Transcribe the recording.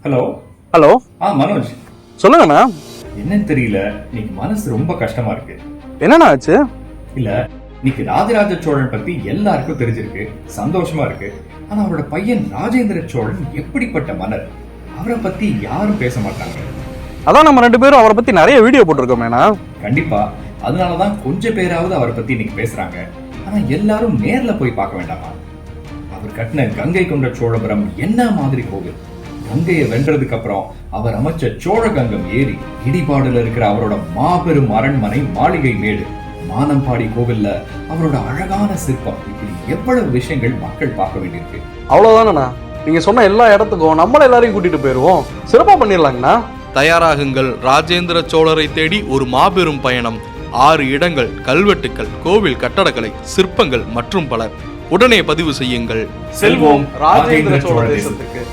Hello. Hello. Manoj சொல்லுங்கண்ணா. என்னன்னு தெரியல, இன்னைக்கு மனசு ரொம்ப கஷ்டமா இருக்கு. என்னண்ணா ஆச்சு? இல்ல, இன்னைக்கு ராஜராஜ சோழன் பத்தி எல்லாருக்கும் தெரிஞ்சிருக்கு, சந்தோஷமா இருக்கு. ஆனா அவரோட பையன் ராஜேந்திர சோழன் எப்படிப்பட்ட மன்னர், அவரை பத்தி யாரும் பேச மாட்டாங்க. அதான் நம்ம 2 பேரும் அவரை பத்தி நிறைய வீடியோ போட்டிருக்கோமேண்ணா. கண்டிப்பா, அதனாலதான் கொஞ்சம் பேராவது அவரை பத்தி இன்னைக்கு பேசுறாங்க. ஆனா எல்லாரும் நேர்ல போய் பார்க்க வேண்டாமா? அவர் கட்டின கங்கை கொண்ட சோழபுரம் என்ன மாதிரி கோவில், கங்கையை வென்றதுக்கு அப்புறம் அவர் அமைச்ச சோழகங்கம் ஏரி, இடிபாடுல இருக்கிற அவரோட மாபெரும் அரண்மனை மாளிகை மேடு, மானம்பாடி கோவில்ல அவரோட அழகான சிற்பம், இப்படி எவ்வளவு விஷயங்கள் மக்கள் பார்க்க வேண்டியிருக்கு. அவ்வளவுதானண்ணா, நீங்க சொன்ன எல்லா இடத்துக்கும் நம்மள எல்லாரையும் கூட்டிட்டு போயிருவோம், சிறப்பா பண்ணிடலாங்கண்ணா. தயாராகுங்கள், ராஜேந்திர சோழரை தேடி ஒரு மாபெரும் பயணம். 6 இடங்கள், கல்வெட்டுக்கள், கோவில் கட்டடக்கலை, சிற்பங்கள் மற்றும் பல. உடனே பதிவு செய்யுங்கள். செல்வோம் ராஜேந்திர சோழ தேசத்துக்கு.